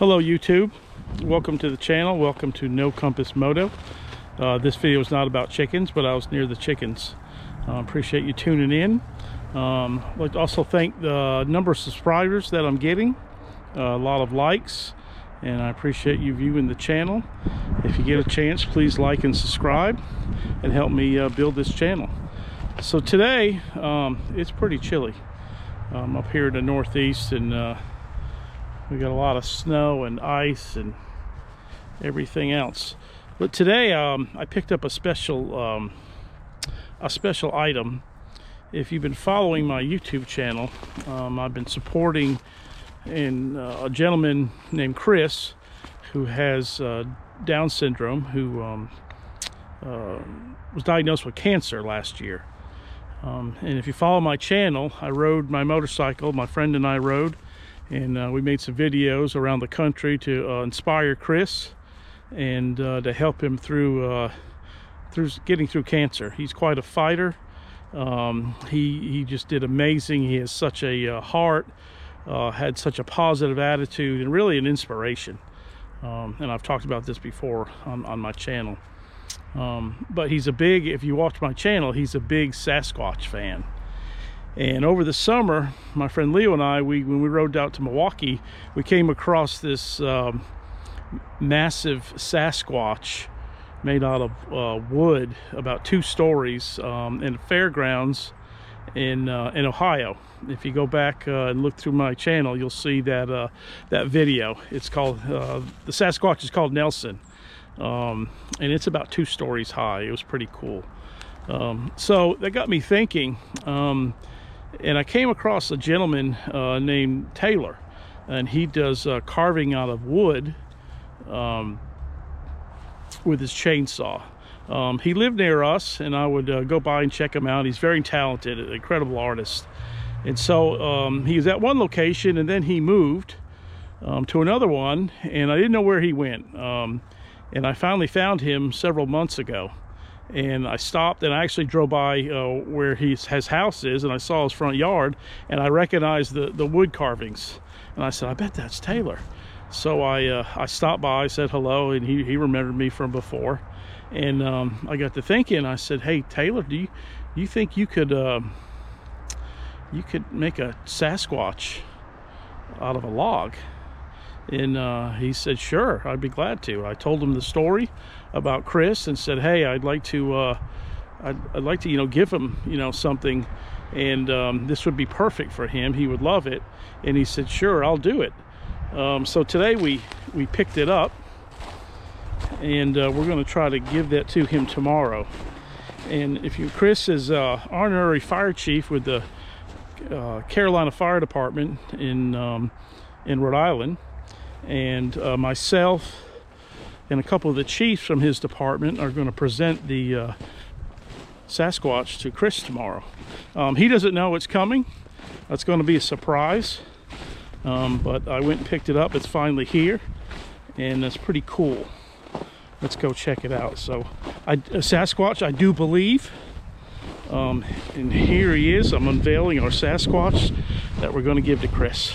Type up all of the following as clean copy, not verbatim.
Hello YouTube, welcome to the channel, welcome to No Compass Moto. This video is not about chickens, but I was near the chickens. Appreciate you tuning in. I'd like to also thank the number of subscribers that I'm getting, a lot of likes, and I appreciate you viewing the channel. If you get a chance, please like and subscribe and help me build this channel. So today it's pretty chilly up here in the Northeast, and we got a lot of snow and ice and everything else. But today I picked up a special item. If you've been following my YouTube channel, I've been supporting a gentleman named Chris who has Down syndrome, who was diagnosed with cancer last year. And if you follow my channel, I rode my motorcycle, my friend and I rode, and we made some videos around the country to inspire Chris and to help him through getting through cancer. He's quite a fighter. He just did amazing. He has such a heart, had such a positive attitude, and really an inspiration. And I've talked about this before on my channel. But he's if you watch my channel, he's a big Sasquatch fan. And over the summer, my friend Leo and I, when we rode out to Milwaukee, we came across this massive Sasquatch made out of wood, about 2 stories, in the fairgrounds in Ohio. If you go back and look through my channel, you'll see that video. It's called the Sasquatch is called Nelson, and it's about 2 stories high. It was pretty cool. So that got me thinking. And I came across a gentleman named Taylor, and he does carving out of wood with his chainsaw. He lived near us, and I would go by and check him out. He's very talented, an incredible artist. And so he was at one location, and then he moved to another one, and I didn't know where he went. And I finally found him several months ago. And I stopped, and I actually drove by where his house is, and I saw his front yard, and I recognized the wood carvings. And I said, I bet that's Taylor. So I stopped by, I said hello, and he remembered me from before. And I got to thinking, I said, hey, Taylor, do you think you could make a Sasquatch out of a log? And he said, sure, I'd be glad to. I told him the story about Chris and said, hey, I'd like to give him something, and this would be perfect for him. He would love it. And he said, sure, I'll do it. So today we picked it up, and we're going to try to give that to him tomorrow. And Chris is honorary fire chief with the Carolina Fire Department in Rhode Island. And myself and a couple of the chiefs from his department are going to present the Sasquatch to Chris tomorrow. He doesn't know it's coming. That's going to be a surprise. But I went and picked it up. It's finally here, and it's pretty cool. Let's go check it out. So a Sasquatch, I do believe. And here he is. I'm unveiling our Sasquatch that we're going to give to Chris.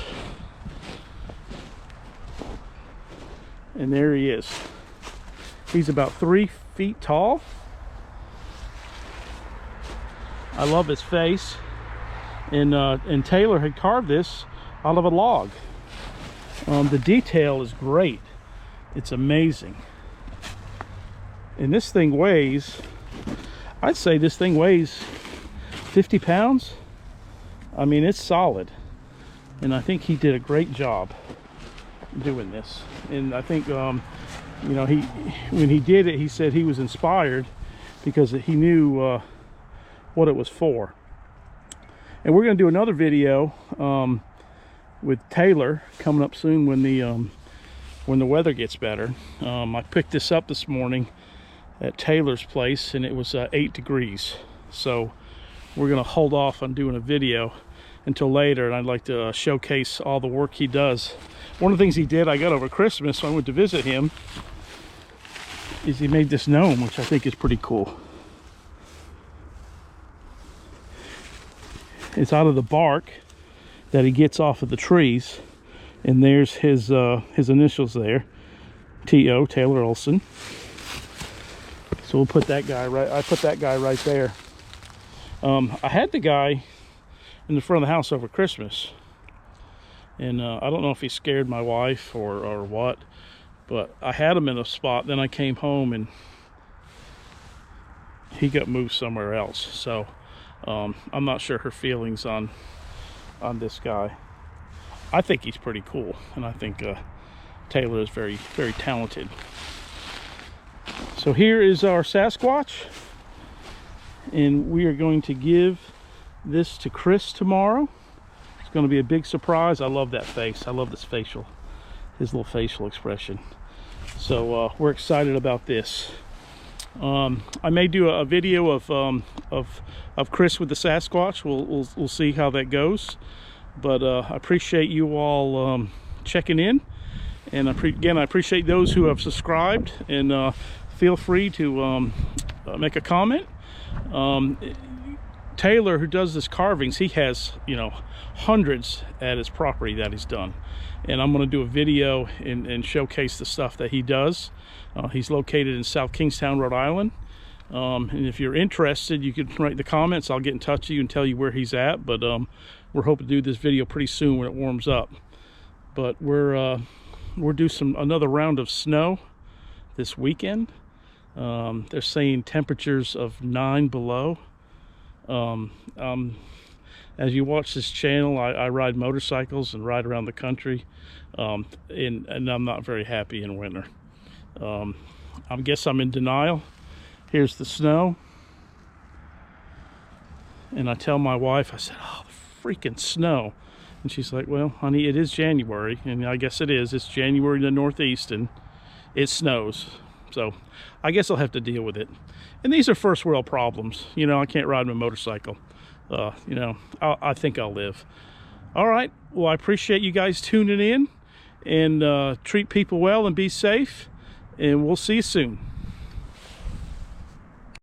And there he is. He's about 3 feet tall. I love his face. And Taylor had carved this out of a log. The detail is great. It's amazing. And this thing weighs, I'd say this thing weighs 50 pounds. I mean, it's solid. And I think he did a great job doing this. And I think when he did it, he said he was inspired because he knew what it was for. And we're going to do another video with Taylor coming up soon when the weather gets better. I picked this up this morning at Taylor's place, and it was 8 degrees. So we're going to hold off on doing a video until later, and I'd like to showcase all the work he does. One of the things he did, I got over Christmas, so I went to visit him, is he made this gnome, which I think is pretty cool. It's out of the bark that he gets off of the trees, And there's his initials there, T.O., Taylor Olson. So we'll put that guy right, I put that guy right there. I had the guy in the front of the house over Christmas. And I don't know if he scared my wife or what, but I had him in a spot. Then I came home and he got moved somewhere else. So I'm not sure her feelings on this guy. I think he's pretty cool, and I think Taylor is very, very talented. So here is our Sasquatch, and we are going to give this to Chris tomorrow. It's going to be a big surprise. I love that face. I love this his little facial expression. So we're excited about this. I may do a video of Chris with the Sasquatch. We'll see how that goes. But I appreciate you all checking in, and again, I appreciate those who have subscribed. And feel free to make a comment. Taylor, who does this carvings, he has, you know, hundreds at his property that he's done, and I'm going to do a video and showcase the stuff that he does. He's located in South Kingstown, Rhode Island. And if you're interested, you can write in the comments. I'll get in touch with you and tell you where he's at. But we're hoping to do this video pretty soon when it warms up. But we're due another round of snow this weekend. They're saying temperatures of 9 below. As you watch this channel, I ride motorcycles and ride around the country, and I'm not very happy in winter. I guess I'm in denial. Here's the snow, and I tell my wife, I said, oh, the freaking snow. And she's like, well, honey, it is January. And I guess it is. It's January in the Northeast, and it snows. So I guess I'll have to deal with it. And these are first world problems. You know, I can't ride my motorcycle. You know, I think I'll live. All right. Well, I appreciate you guys tuning in, and treat people well and be safe. And we'll see you soon.